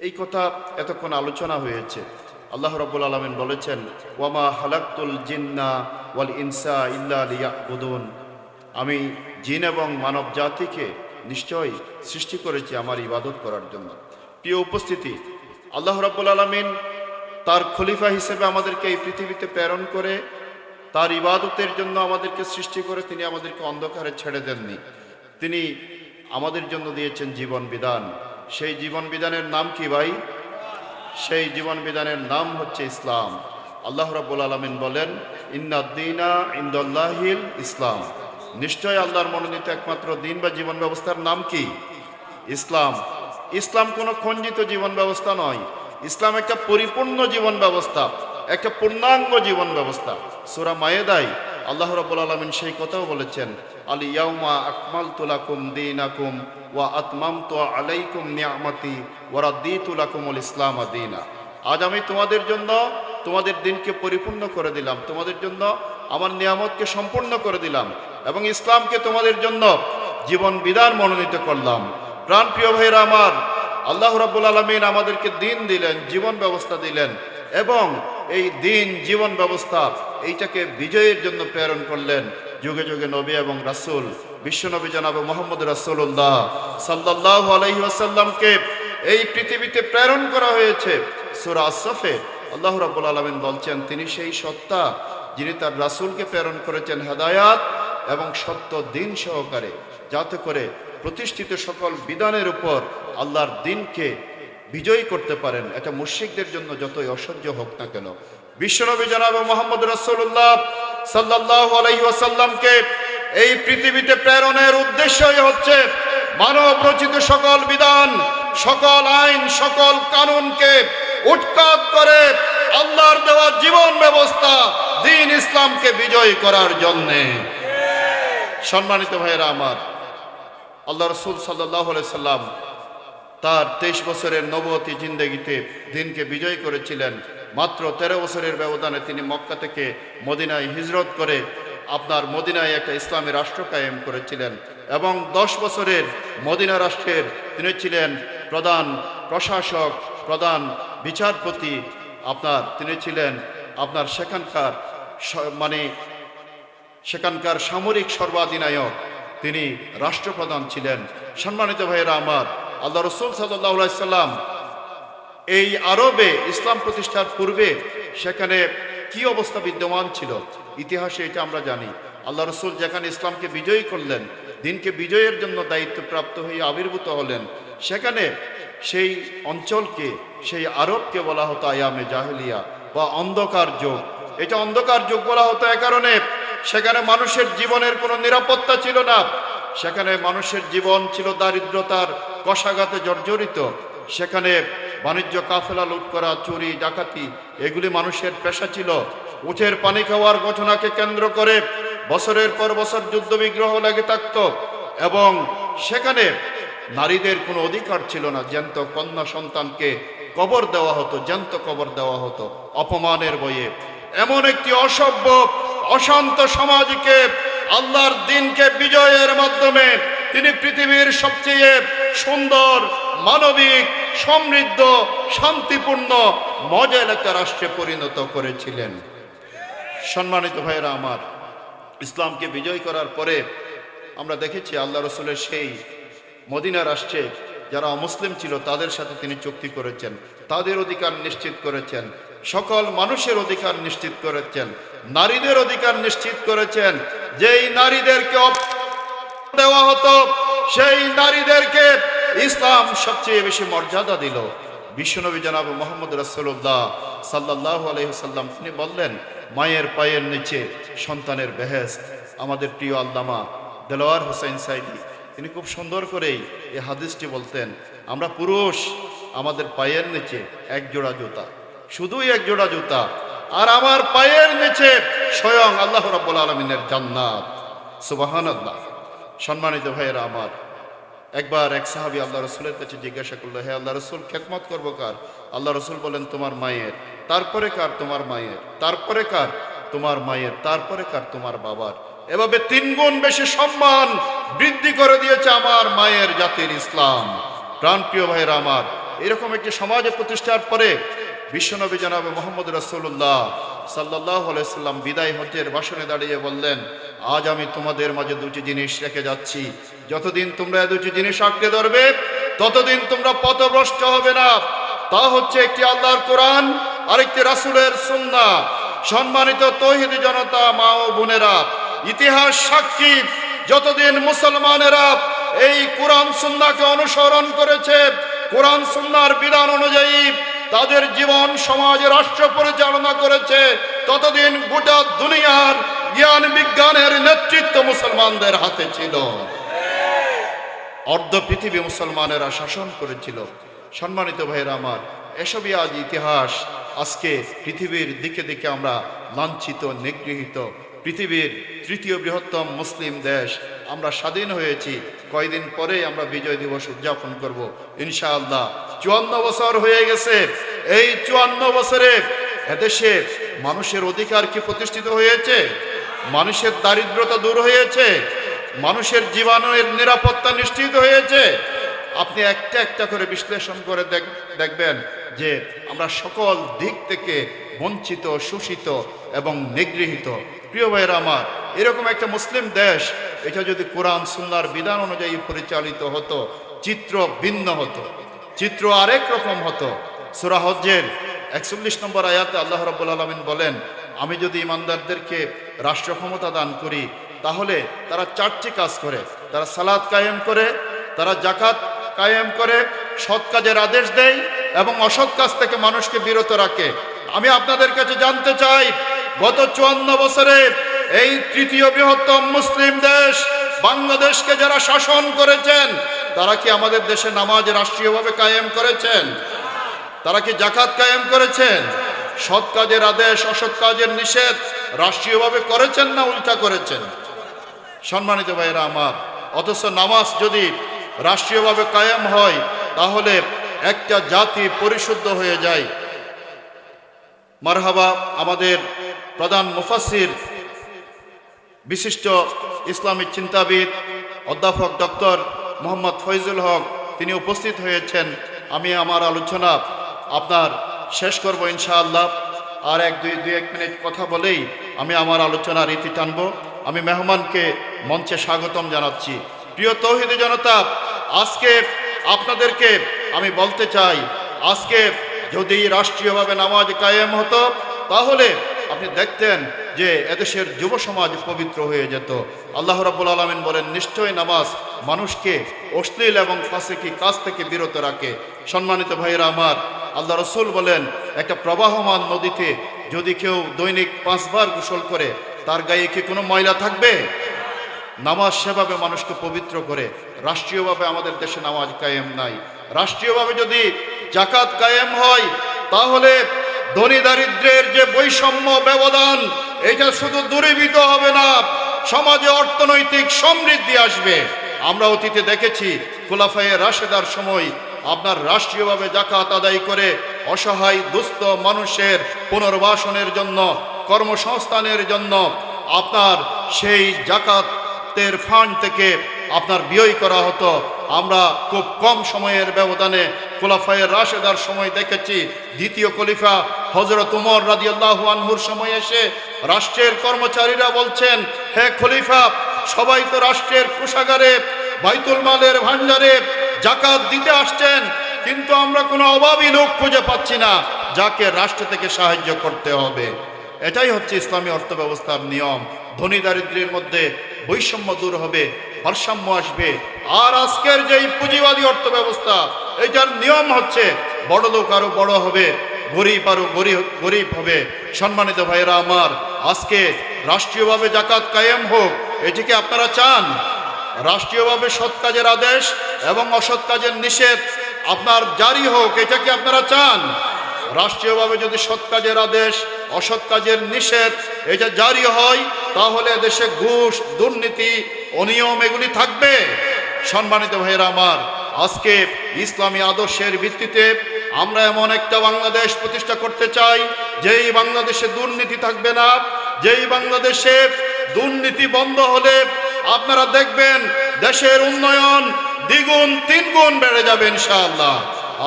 এই কথা এতক্ষণ আলোচনা হয়েছে। আল্লাহ রাব্বুল আলামিন বলেছেন, ওয়ামা হালাকতুল জিন্না ওয়াল ইনসা ইল্লা লিয়াবুদুন, আমি জিন এবং মানব জাতিকে নিশ্চয় সৃষ্টি করেছি আমার ইবাদত করার জন্য। প্রিয় উপস্থিতি, আল্লাহ রাব্বুল আলামিন তার খলিফা হিসেবে আমাদেরকে এই পৃথিবীতে প্রেরণ করে তার ইবাদতের জন্য আমাদেরকে সৃষ্টি করে তিনি আমাদেরকে অন্ধকারে ছেড়ে দেননি। তিনি আমাদের জন্য দিয়েছেন জীবন বিধান। সেই জীবন বিধানের নাম কি ভাই? সেই জীবন বিধানের নাম হচ্ছে ইসলাম। আল্লাহ রাব্বুল আলামিন বলেন, ইন্নাদ-দীনা ইনদাল্লাহিল ইসলাম, নিশ্চয় আল্লাহর মনোনীত একমাত্র দিন বা জীবন ব্যবস্থার নাম কি? ইসলাম। ইসলাম কোনো খণ্ডিত জীবন ব্যবস্থা নয়। ইসলাম একটা পরিপূর্ণ জীবন ব্যবস্থা, একটা পূর্ণাঙ্গ জীবন ব্যবস্থা। সূরা মায়েদায় আল্লাহ রাব্বুল আলামিন সেই কথাও বলেছেন, আল ইয়াউমা আকমালতু লাকুম দীনাকুম ওয়া আতমামতু আলাইকুম নি'মাতি ওয়া রাদিতু লাকুমুল ইসলাম দীনা। আজ আমি তোমাদের জন্য তোমাদের দিনকে পরিপূর্ণ করে দিলাম, তোমাদের জন্য আমার নিয়ামতকে সম্পূর্ণ করে দিলাম এবং ইসলামকে তোমাদের জন্য জীবন বিধান মনোনীত করলাম। প্রাণপ্রিয় ভাইরা আমার, আল্লাহ রাব্বুল আলামিন আমাদেরকে দিন দিলেন, জীবন ব্যবস্থা দিলেন এবং এই দিন জীবন ব্যবস্থা এইটাকে বিজয়ের জন্য প্রেরণ করলেন যুগে যুগে নবী এবং রাসূল বিশ্বনবী জনাব মুহাম্মদ রাসূলুল্লাহ সাল্লাল্লাহু আলাইহি ওয়াসাল্লামকে এই পৃথিবীতে প্রেরণ করা হয়েছে। সূরা আস-সাফে আল্লাহ রাব্বুল আলামিন বলছেন, তিনি সেই সত্তা যিনি তার রাসূলকে প্রেরণ করেছেন হেদায়াত এবং সত্য দিন সহকারে, যাতে করে প্রতিষ্ঠিত সকল বিধানের উপর আল্লাহর দিনকে বিজয়ী করতে পারেন। এটা মুশরিকদের জন্য যতই অসহ্য হোক না কেন। বিশ্বনবী জনাব মুহাম্মদ রাসূলুল্লাহ সাল্লাল্লাহু আলাইহি ওয়াসাল্লামকে এই পৃথিবীতে প্রেরণের উদ্দেশ্যই হচ্ছে মানব রচিত সকল বিধান, সকল আইন, সকল কানুনকে উৎখাত করে আল্লাহর দেওয়া জীবন ব্যবস্থা দ্বীন ইসলামকে বিজয় করার জন্যে। সম্মানিত ভাইয়েরা আমার, আল্লাহ রাসূল সাল্লাল্লাহু আলাইহি সাল্লাম তার 23 বছরের নবুয়তি জিন্দেগিতে দিনকে বিজয় করেছিলেন। মাত্র 13 বছরের ব্যবধানে তিনি মক্কা থেকে মদিনায় হিজরত করে আপনার মদিনায় একটা ইসলামী রাষ্ট্র কায়েম করেছিলেন এবং 10 বছরের মদিনা রাষ্ট্রের তিনি ছিলেন প্রধান প্রশাসক, প্রধান বিচারপতি। তিনি ছিলেন আপনার সেখানকার সামরিক সর্বাধিনায়ক, তিনি রাষ্ট্রপ্রধান ছিলেন। সম্মানিত ভাইয়েরা আমার, আল্লাহ রাসূল সাল্লাল্লাহু আলাইহি সাল্লাম এই আরবে ইসলাম প্রতিষ্ঠার পূর্বে সেখানে কি অবস্থা বিদ্যমান ছিল ইতিহাসে এটা আমরা জানি। আল্লাহ রাসূল যেখানে ইসলামকে বিজয়ী করলেন, দিনকে বিজয়ের জন্য দায়িত্বপ্রাপ্ত হয়ে আবির্ভূত হলেন, সেখানে সেই অঞ্চলকে, সেই আরবকে বলা হতো আয়ামে জাহেলিয়া বা অন্ধকার যুগ। এটা অন্ধকার যুগ বলা হতো এ কারণে সেখানে মানুষের জীবনের কোনো নিরাপত্তা ছিল না। সেখানে মানুষের জীবন ছিল দারিদ্রতার কষাঘাতে জর্জরিত। সেখানে বাণিজ্য কাফেলা লুট করা, চুরি ডাকাতি এগুলি মানুষের পেশা ছিল। উটের পানি খাওয়ার ঘটনাকে কেন্দ্র করে বছরের পর বছর যুদ্ধ বিগ্রহ লেগে থাকত এবং সেখানে নারীদের কোনো অধিকার ছিল না। জ্যান্ত কন্যা সন্তানকে কবর দেওয়া হতো, জ্যান্ত কবর দেওয়া হতো অপমানের বয়ে। এমন একটি অসভ্য অশান্ত সমাজকে আল্লাহর দিনকে বিজয়ের মাধ্যমে তিনি পৃথিবীর সবচেয়ে সুন্দর, মানবিক, সমৃদ্ধ, শান্তিপূর্ণ, মডেল একটা রাষ্ট্রে পরিণত করেছিলেন। সম্মানিত ভাইয়েরা আমার, ইসলামকে বিজয় করার পরে আমরা দেখেছি আল্লাহ রাসূলের সেই মদিনা রাষ্ট্রে যারা অমুসলিম ছিল তাদের সাথে তিনি চুক্তি করেছেন, তাদের অধিকার নিশ্চিত করেছেন, সকল মানুষের অধিকার নিশ্চিত করেছেন, নারীদের অধিকার নিশ্চিত করেছেন। যেই নারীদেরকে দেওয়া হতো সেই নারীদেরকে ইসলাম সবচেয়ে বেশি মর্যাদা দিল। বিশ্বনবী জনাব মুহাম্মদ রাসূলুল্লাহ সাল্লাল্লাহু আলাইহি ওয়াসাল্লাম তিনি বললেন, মায়ের পায়ের নিচে সন্তানের বেহেশত। আমাদের প্রিয় আল্লামা দেলোয়ার হোসেন সাইদি তিনি খুব সুন্দর করেই এই হাদিসটি বলতেন, আমরা পুরুষ, আমাদের পায়ের নিচে এক জোড়া জুতা, শুধুই এক জোড়া জুতা, আর আমার পায়ের নিচে স্বয়ং আল্লাহ রাব্বুল আলামিনের জান্নাত। সুবহানাল্লাহ। সম্মানিত ভাইয়েরা আমার, একবার এক সাহাবী আল্লাহ রাসূলের কাছে জিজ্ঞাসা করলো, হে আল্লাহ রাসূল, খেদমত করবো কার? আল্লাহ রাসূল বলেন, তোমার মায়ের, তারপরে কার? তোমার মায়ের, তারপরে কার? তোমার মায়ের, তারপরে কার? তোমার বাবার। এভাবে 3 গুণ বেশি সম্মান বৃদ্ধি করে দিয়েছে আমার মায়ের জাতির ইসলাম। প্রাণপ্রিয় ভাইয়েরা আমার, এরকম একটি সমাজে প্রতিষ্ঠার পরে বিশ্বনবী জনাবে মোহাম্মদ রাসূলুল্লাহ সাল্লাল্লাহু আলাইহি সাল্লাম বিদায় হজ্জের ভাষণে দাঁড়িয়ে বললেন, আজ আমি তোমাদের মাঝে দুটি জিনিস রেখে যাচ্ছি, যতদিন তোমরা এই দুটি জিনিস আঁকড়ে ধরবে ততদিন তোমরা পথভ্রষ্ট হবে না। তা হচ্ছে একটি আল্লাহর কোরআন, আরেকটি রাসূলের সুন্নাহ। সম্মানিত তৌহিদি জনতা, মা ও বোনেরা, ইতিহাস সাক্ষী, যতদিন মুসলমানেরা এই কোরআন সুন্নাহকে অনুসরণ করেছে, কোরআন সুন্নাহর বিধান অনুযায়ী তাদের জীবন সমাজ রাষ্ট্র পরিচালনা করেছে, ততদিন গোটা দুনিয়ার জ্ঞান বিজ্ঞানের নেতৃত্ব মুসলমানদের হাতে ছিল। অর্ধ পৃথিবী মুসলমানেরা শাসন করেছিল। সম্মানিত ভাইয়েরা আমার, এসবই আজ ইতিহাস। আজকে পৃথিবীর দিকে দিকে আমরা লাঞ্ছিত, নিগৃহীত। পৃথিবীর তৃতীয় বৃহত্তম মুসলিম দেশ, আমরা স্বাধীন হয়েছি। কয়দিন পরেই আমরা বিজয় দিবস উদযাপন করব ইনশাআল্লাহ। 54 বছর হয়ে গেছে। এই 54 বছরে এদেশে মানুষের অধিকার কি প্রতিষ্ঠিত হয়েছে? মানুষের দারিদ্রতা দূর হয়েছে? মানুষের জীবনের নিরাপত্তা নিশ্চিত হয়েছে? আপনি একটা একটা করে বিশ্লেষণ করে দেখবেন যে আমরা সকল দিক থেকে বঞ্চিত, শোষিত এবং নিগৃহীত। প্রিয় ভাইয়েরা আমার, এরকম একটা মুসলিম দেশ, এটা যদি কোরআন সুন্নাহর বিধান অনুযায়ী পরিচালিত হতো, চিত্র ভিন্ন হতো, চিত্র আরেক রকম হতো। সূরা হজ্জের 41 নম্বর আয়াতে আল্লাহ রাব্বুল আলামিন বলেন, আমি যদি ইমানদারদেরকে রাষ্ট্র ক্ষমতা দান করি তাহলে তারা 4টি কাজ করে। তারা সালাত কায়েম করে, তারা জাকাত কায়েম করে, সৎ কাজের আদেশ দেয় এবং অসৎ কাজ থেকে মানুষকে বিরত রাখে। আমি আপনাদের কাছে জানতে চাই, গত 54 বছরে এই তৃতীয় বৃহত্তম মুসলিম দেশ বাংলাদেশকে যারা শাসন করেছেন, তারা কি আমাদের দেশে নামাজ রাষ্ট্রীয়ভাবে কায়েম করেছেন? তারা কি জাকাত কায়েম করেছেন? সৎ কাজের আদেশ, অসৎ কাজের নিষেধ রাষ্ট্রীয়ভাবে করেছেন না উল্টা করেছেন? সম্মানিত ভাইয়েরা আমার, অথচ নামাজ যদি রাষ্ট্রীয়ভাবে কায়েম হয় তাহলে একটা জাতি পরিশুদ্ধ হয়ে যায়। মারহাবা, আমাদের প্রধান মুফাসসির, বিশিষ্ট ইসলামিক চিন্তাবিদ অধ্যাপক ডক্টর মোহাম্মদ ফয়জুল হক, তিনি উপস্থিত হয়েছেন। আমি আমার আলোচনা আপনার শেষ করব ইনশাআল্লাহ। আর দুই এক মিনিট কথা বলেই আমি আমার আলোচনার রীতি টানব। আমি মেহমানকে মঞ্চে স্বাগতম জানাচ্ছি। প্রিয় তৌহিদি জনতা, আজকে আপনাদেরকে আমি বলতে চাই, আজকে যদি রাষ্ট্রীয়ভাবে নামাজ কায়েম হতো তাহলে আপনি দেখতেন যে এদেশের যুব সমাজ পবিত্র হয়ে যেত। আল্লাহ রাব্বুল আলামিন বলেন, নিশ্চয় নামাজ মানুষকে অশ্লীল এবং ফাসিকি কাজ থেকে বিরত রাখে। সম্মানিত ভাইয়েরা আমার, আল্লাহ রসুল বলেন, একটা প্রবাহমান নদীতে যদি কেউ দৈনিক 5 বার গোসল করে, তার গায়ে কি কোনো ময়লা থাকবে? নামাজ সেভাবে মানুষকে পবিত্র করে। রাষ্ট্রীয়ভাবে আমাদের দেশে নামাজ কায়েম নাই। রাষ্ট্রীয়ভাবে যদি জাকাত কায়েম হয় তাহলে ধনী দারিদ্র্যের যে বৈষম্য ব্যবধান, এটা শুধু দূরীভূত হবে না, সমাজে অর্থনৈতিক সমৃদ্ধি আসবে। আমরা অতীতে দেখেছি খোলাফায়ে রাশেদার সময় আপনার রাষ্ট্রীয়ভাবে জাকাত আদায় করে অসহায় দুস্থ মানুষের পুনর্বাসনের জন্য, কর্মসংস্থানের জন্য আপনার সেই জাকাতের ফান্ড থেকে আপনার ব্যয় করা হতো। আমরা খুব কম সময়ের ব্যবধানে খোলাফায়ে রাশেদার সময় দেখেছি, দ্বিতীয় খলিফা হযরত উমর রাদিয়াল্লাহু আনহুর সময় এসে রাষ্ট্রের কর্মচারীরা বলছেন, হে খলিফা, সবাই তো রাষ্ট্রের কোষাগারে, বাইতুল মালের ভান্ডারে জাকাত দিতে আসছেন, কিন্তু আমরা কোনো অভাবী লোক খুঁজে পাচ্ছি না যাকে রাষ্ট্র থেকে সাহায্য করতে হবে। এটাই হচ্ছে ইসলামী অর্থব্যবস্থার নিয়ম। ধনী দারিদ্র্যের মধ্যে বৈষম্য দূর হবে, ভারসাম্য আসবে। আর আজকের যেই পুঁজিবাদী অর্থব্যবস্থা, এটার নিয়ম হচ্ছে বড় লোক আরো বড় হবে, গরিব আরো গরিব হবে। সম্মানিত ভাইয়েরা আমার, আজকে রাষ্ট্রীয়ভাবে জাকাত কায়েম হোক, এটিকে আপনারা চান? রাষ্ট্রীয়ভাবে সৎ কাজের আদেশ এবং অসৎ কাজের নিষেধ আপনার জারি হোক, এটা কি আপনারা চান? রাষ্ট্রীয়ভাবে যদি সৎ কাজের আদেশ, অসৎ কাজের নিষেধ এটা জারি হয়, তাহলে দেশে ঘুষ, দুর্নীতি, অনিয়ম এগুলি থাকবে? সম্মানিত ভাইয়েরা আমার, আজকে ইসলামী আদর্শের ভিত্তিতে আমরা এমন একটা বাংলাদেশ প্রতিষ্ঠা করতে চাই, যেই বাংলাদেশে দুর্নীতি থাকবে না, যেই বাংলাদেশে দুর্নীতি বন্ধ হলে আপনারা দেখবেন দেশের উন্নয়ন দ্বিগুণ 3 গুণ বেড়ে যাবে ইনশাআল্লাহ।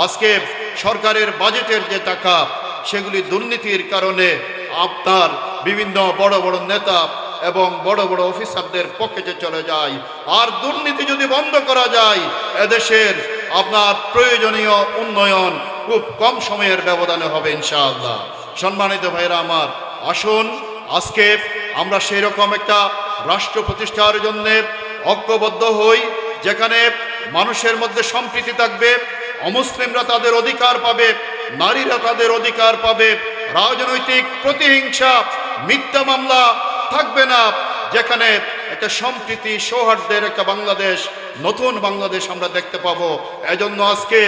আজকে সরকারের বাজেটের যে টাকা সেগুলি দুর্নীতির কারণে আপনার বিভিন্ন বড় বড় নেতা এবং বড় বড় অফিসারদের পকেটে চলে যায়। আর দুর্নীতি যদি বন্ধ করা যায়, এদেশের আপনার প্রয়োজনীয় উন্নয়ন খুব কম সময়ের ব্যবধানে হবে ইনশাআল্লাহ। সম্মানিত ভাইরা আমার, আসুন আজকে আমরা সেই রকম একটা রাষ্ট্র প্রতিষ্ঠার জন্য ঐক্যবদ্ধ হই, যেখানে মানুষের মধ্যে সম্প্রীতি থাকবে, অমুসলিমরা তাদের অধিকার পাবে, নারীরা তাদের অধিকার পাবে, রাজনৈতিক প্রতিহিংসা, মিথ্যা মামলা থাকবে না, যেখানে একটা সম্প্রীতি সৌহার্দ্যের একটা বাংলাদেশ, নতুন বাংলাদেশ আমরা দেখতে পাবো। এজন্য আজকে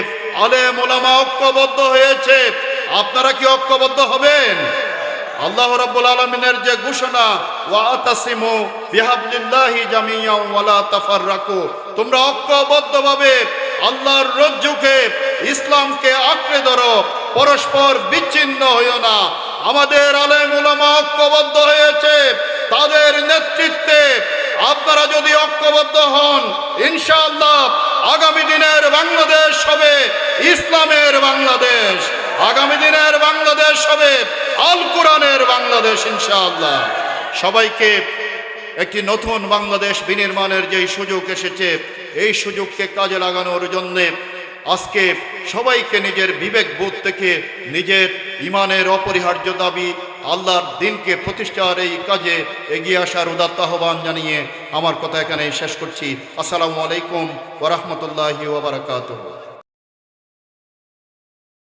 আলেম ওলামা ঐক্যবদ্ধ হয়েছে। আপনারা কি ঐক্যবদ্ধ হবেন? আল্লাহ রাব্বুল আলামিনের যে ঘোষণা, ওয়াতাসিমু বিহাবলিল্লাহি জামিয়ান ওয়ালা তাফাররাকু, তোমরা ঐক্যবদ্ধভাবে আল্লাহর রজ্জুকে, ইসলামকে আঁকড়ে ধরো, পরস্পর বিচ্ছিন্ন হইও না। আমাদের আলেম ওলামা ঐক্যবদ্ধ হয়েছে, তাদের নেতৃত্বে আপনারা যদি ঐক্যবদ্ধ হন, ইনশাআল্লাহ আগামী দিনের বাংলাদেশ হবে ইসলামের বাংলাদেশ, আগামী দিনের বাংলাদেশ হবে আল কোরআনের বাংলাদেশ ইনশাআল্লাহ। সবাইকে একটি নতুন বাংলাদেশ বিনির্মাণের যেই সুযোগ এসেছে, এই সুযোগকে কাজে লাগানোর জন্যে আজকে সবাইকে নিজের বিবেক বোধ থেকে নিজের ইমানের অপরিহার্য দাবি, আল্লাহর দিনকে প্রতিষ্ঠার এই কাজে এগিয়ে আসার উদাত্ত আহ্বান জানিয়ে আমার কথা এখানেই শেষ করছি। আসসালামু আলাইকুম ওয়া রাহমাতুল্লাহি ওয়া বারাকাতুহু।